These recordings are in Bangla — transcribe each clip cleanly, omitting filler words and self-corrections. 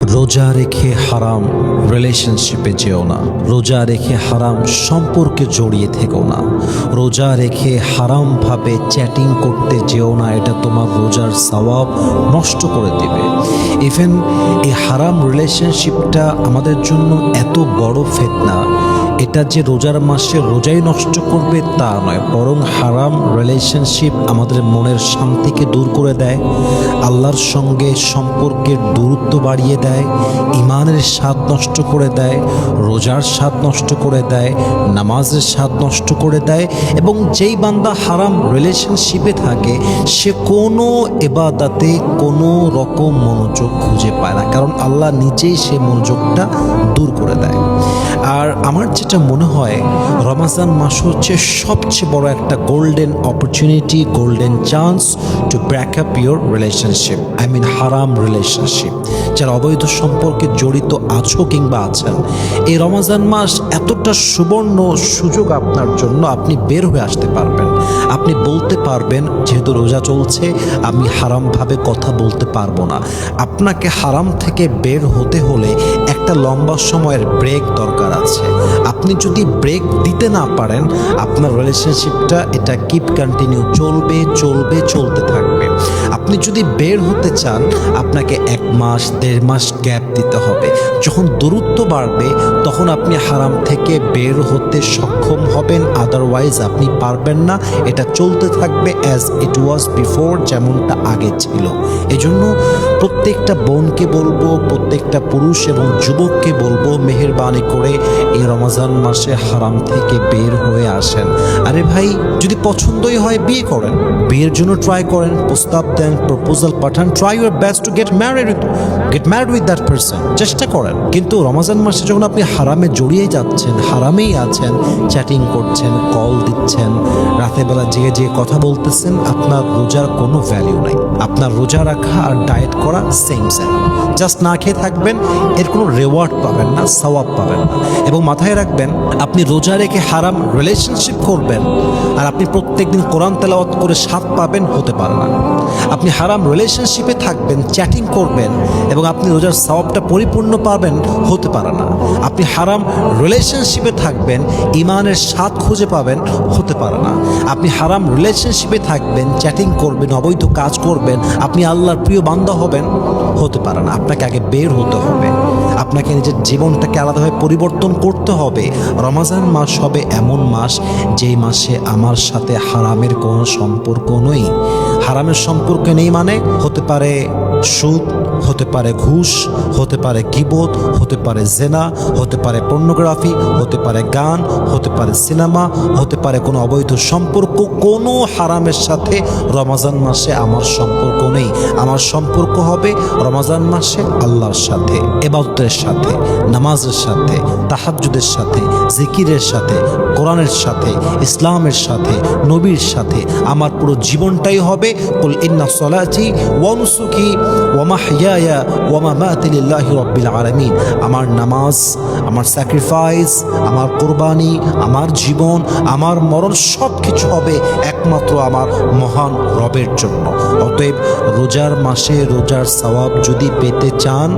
রোজা রেখে হারাম রিলেশনশিপে যেও না। রোজা রেখে হারাম সম্পর্কে জড়িয়ে থেকো না। রোজা রেখে হারামভাবে চ্যাটিং করতে যেও না, এটা তোমার রোজার সওয়াব নষ্ট করে দেবে। ইভেন এই হারাম রিলেশনশিপটা আমাদের জন্য এত বড় ফিতনা, এটা যে রোজার মাসে রোজাই নষ্ট করবে তা নয়, বরং হারাম রিলেশনশিপ আমাদের মনের শান্তিকে দূর করে দেয়, আল্লাহর সঙ্গে সম্পর্কের দূরত্ব বাড়িয়ে দেয়, ইমানের স্বাদ নষ্ট করে দেয়, রোজার স্বাদ নষ্ট করে দেয়, নামাজের স্বাদ নষ্ট করে দেয়। এবং যেই বান্দা হারাম রিলেশনশিপে থাকে সে কোনো ইবাদতে কোনো রকম মনোযোগ খুঁজে পায় না, কারণ আল্লাহ নিজেই সে মনোযোগটা দূর করে দেয়। আর আমার যেটা মনে হয়, রমাজান মাস হচ্ছে সবচেয়ে বড় একটা golden opportunity, golden chance to break up your relationship, I mean হারাম রিলেশনশিপ। যারা অবৈধ সম্পর্কে জড়িত আছো কিংবা আছেন, এই রমাজান মাস এতটা সুবর্ণ সুযোগ আপনার জন্য, আপনি বের হয়ে আসতে পারবেন। আপনি বলতে পারবেন, যেহেতু রোজা চলছে আমি হারামভাবে কথা বলতে পারবো না। আপনাকে হারাম থেকে বের হতে হলে একটা লম্বা সময়ের ব্রেক দরকার আছে। আপনি যদি ব্রেক দিতে না পারেন, আপনার রিলেশনশিপটা এটা কিপ কন্টিনিউ চলতে থাকবে। আপনি যদি বের হতে চান, আপনাকে 1 মাস 1.5 মাস গ্যাপ দিতে হবে। যখন দূরত্ব বাড়বে তখন আপনি হারাম থেকে বের হতে সক্ষম হবেন, আদারওয়াইজ আপনি পারবেন না। এটা চলতে থাকবে অ্যাজ ইট ওয়াজ বিফোর, যেমনটা আগে ছিল। এজন্য প্রত্যেকটা বোনকে বলবো, প্রত্যেকটা পুরুষ এবং যুবককে বলবো, মেহেরবানি করে এই রমজান মাসে হারাম থেকে বের হয়ে আসেন। আরে ভাই, যদি পছন্দই হয় বিয়ে করেন, বিয়ের জন্য ট্রাই করেন, প্রস্তাব দেন, প্রপোজাল পাঠান, try your best to get married with that person, চেষ্টা করেন। কিন্তু রমজান মাসে যখন আপনি হারামে জড়িয়ে যাচ্ছেন, হারামেই আছেন, চ্যাটিং করছেন, কল দিচ্ছেন, রাতের বেলা জেগে কথা বলতেছেন, আপনার রোজার কোনো ভ্যালিউ নাই। আপনার রোজা রাখা আর ডায়েট করা সেম। জাস্ট না খেয়ে থাকবেন, এর কোনো রেওয়ার্ড পাবেন না, সওয়াব পাবেন না। এবং মাথায় রাখবেন, আপনি রোজা রেখে হারাম রিলেশনশিপ করবেন আর আপনি প্রত্যেকদিন কোরআন তেলাওয়াত করে স্বাদ পাবেন, হতে পারে না। আপনি হারাম রিলেশনশিপে থাকবেন, চ্যাটিং করবেন এবং আপনি রোজার সওয়াবটা পরিপূর্ণ পাবেন, হতে পারে না। আপনি হারাম রিলেশনশিপে থাকবেন, ইমানের স্বাদ খুঁজে পাবেন, হতে পারে না। আপনি হারাম রিলেশনশিপে থাকবেন, চ্যাটিং করবেন, অবৈধ কাজ করবেন, আপনি আল্লাহর প্রিয় বান্দা হবেন, হতে পারে না। আপনাকে আগে বের হতে হবে, আপনাকে নিজের জীবনটাকে আলাদাভাবে পরিবর্তন করতে হবে। রমজান মাস হবে এমন মাস, যেই মাসে আমার সাথে হারামের কোনো সম্পর্ক নেই। হারামের সম্পর্ক নেই মানে হতে পারে সুদ, হতে পারে ঘুষ, হতে পারে গীবত, হতে পারে জেনা, হতে পারে পর্নোগ্রাফি, হতে পারে গান, হতে পারে সিনেমা, হতে পারে কোনো অবৈধ সম্পর্ক। কোনো হারামের সাথে রমজান মাসে আমার সম্পর্ক নেই। আমার সম্পর্ক হবে রমজান মাসে আল্লাহর সাথে, ইবাদতের সাথে, নামাজের সাথে, তাহাজ্জুদের সাথে, জিকিরের সাথে, কোরআনের সাথে, ইসলামের সাথে, নবীর সাথে। আমার পুরো জীবনটাই হবে কুল ইন্না সলাতি ওয়া নুসুকি ওয়া মাহইয়ায়া ওয়া মামাতি লিল্লাহি রাব্বিল আলামিন। আমার নামাজ, আমার স্যাক্রিফাইস, আমার কোরবানি, আমার জীবন, আমার মরণ সব কিছু হবে একমাত্র আমার মহান রবের জন্য। অতএব রোজার মাসে রোজার সওয়াব যদি পেতে চান,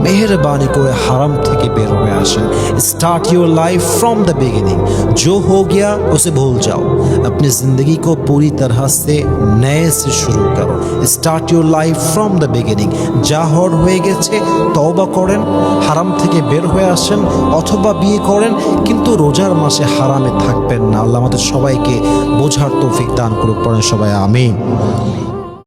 মেহেরবানি করে হারাম থেকে বের হয়ে আসেন। Start your life from the beginning. जो हो गया उसे भूल जाओ। अपनी जिंदगी को पूरी तरह से नए से शुरू करो। Start your life from the beginning. যা হওয়ার হয়ে গেছে তওবা করেন, হারাম থেকে বের হয়ে আসেন, অথবা বিয়ে করেন, কিন্তু রোজার মাসে হারামে থাকবেন না। আল্লাহ আমাদের সবাইকে বোঝার তৌফিক দান করুক। পড়েন সবাই আমিন।